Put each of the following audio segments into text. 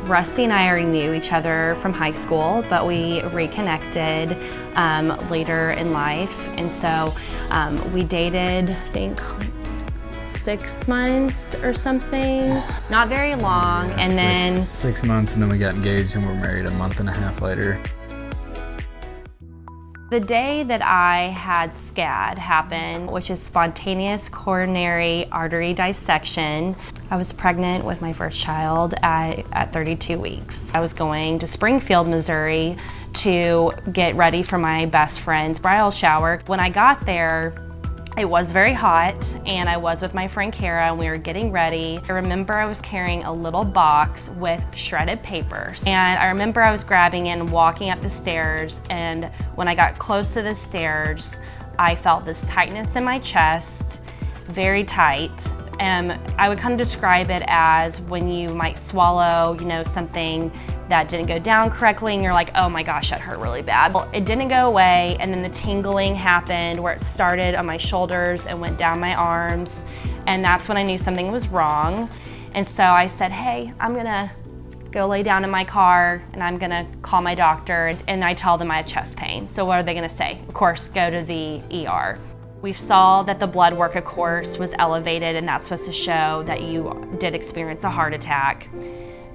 Rusty and I already knew each other from high school, but we reconnected later in life. And so we dated, I think, 6 months or something. Not very long. Yeah, and then 6 months, and then we got engaged and we're married a month and a half later. the day that I had SCAD happen, which is spontaneous coronary artery dissection, I was pregnant with my first child at 32 weeks. I was going to Springfield, Missouri to get ready for my best friend's bridal shower. When I got there, it was very hot, and I was with my friend Kara, and we were getting ready. I remember I was carrying a little box with shredded papers, and I remember I was grabbing it and walking up the stairs, and when I got close to the stairs, I felt this tightness in my chest, very tight. I would kind of describe it as when you might swallow, something that didn't go down correctly and you're like, oh my gosh, that hurt really bad. Well, it didn't go away, and then the tingling happened where it started on my shoulders and went down my arms, and that's when I knew something was wrong. And so I said, hey, I'm gonna go lay down in my car and I'm gonna call my doctor, and I tell them I have chest pain. So what are they gonna say? Of course, go to the ER. We saw that the blood work, of course, was elevated, and that's supposed to show that you did experience a heart attack.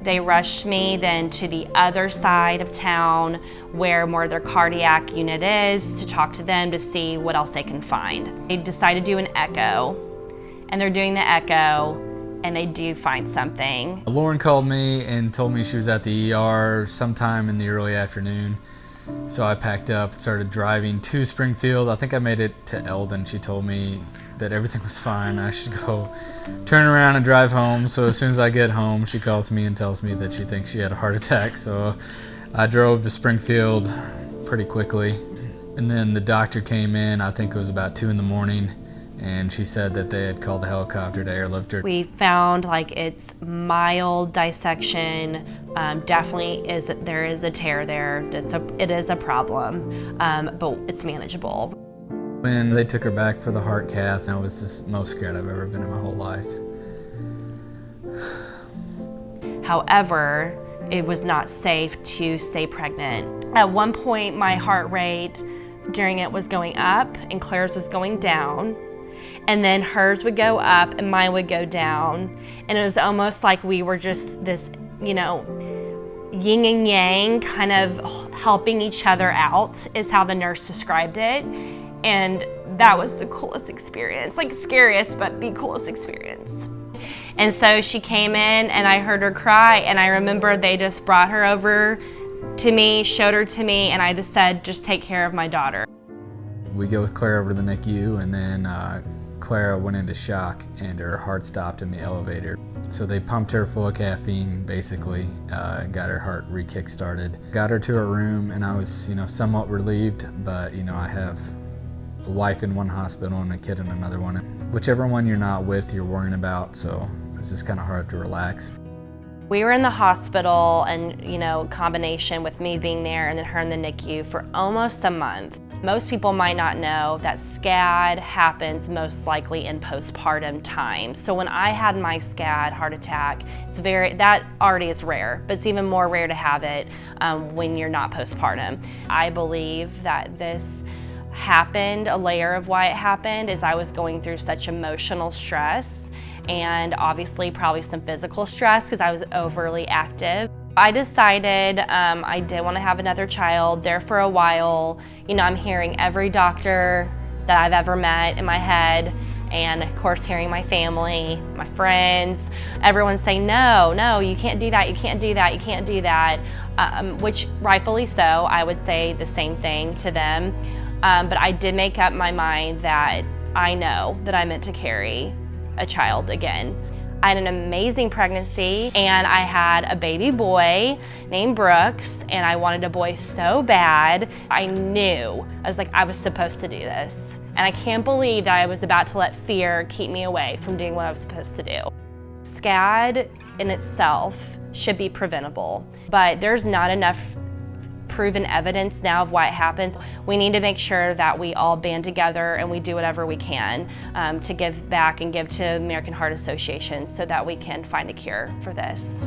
They rushed me then to the other side of town where more of their cardiac unit is to talk to them to see what else they can find. They decided to do an echo, and they're doing the echo, and they do find something. Lauren called me and told me she was at the ER sometime in the early afternoon. So I packed up, started driving to Springfield. I think I made it to Eldon. She told me that everything was fine. I should go turn around and drive home. So as soon as I get home, she calls me and tells me that she thinks she had a heart attack. So I drove to Springfield pretty quickly. And then the doctor came in, I think it was about 2 in the morning, and she said that they had called the helicopter to airlift her. We found it's mild dissection. Definitely there is a tear there. It is a problem, but it's manageable. When they took her back for the heart cath, I was the most scared I've ever been in my whole life. However, it was not safe to stay pregnant. At one point, my heart rate during it was going up and Claire's was going down. And then hers would go up and mine would go down. And it was almost like we were just this, yin and yang, kind of helping each other out, is how the nurse described it. And that was the coolest experience, scariest, but the coolest experience. And so she came in and I heard her cry, and I remember they just brought her over to me, showed her to me, and I just said, just take care of my daughter. We go with Claire over to the NICU, and then Clara went into shock and her heart stopped in the elevator. So they pumped her full of caffeine, basically, got her heart re-kick started. Got her to her room, and I was, somewhat relieved, but, I have a wife in one hospital and a kid in another one. Whichever one you're not with, you're worrying about, so it's just kind of hard to relax. We were in the hospital, and, combination with me being there and then her in the NICU for almost a month. Most people might not know that SCAD happens most likely in postpartum time. So when I had my SCAD heart attack, that already is rare, but it's even more rare to have it when you're not postpartum. I believe that this happened, a layer of why it happened is I was going through such emotional stress, and obviously probably some physical stress because I was overly active. I decided I did want to have another child. There for a while, I'm hearing every doctor that I've ever met in my head, and of course hearing my family, my friends, everyone say, no, you can't do that, you can't do that, you can't do that, which rightfully so, I would say the same thing to them. But I did make up my mind that I know that I meant to carry a child again. I had an amazing pregnancy, and I had a baby boy named Brooks, and I wanted a boy so bad. I knew, I was supposed to do this. And I can't believe that I was about to let fear keep me away from doing what I was supposed to do. SCAD in itself should be preventable, but there's not enough proven evidence now of why it happens. We need to make sure that we all band together and we do whatever we can to give back and give to American Heart Association so that we can find a cure for this.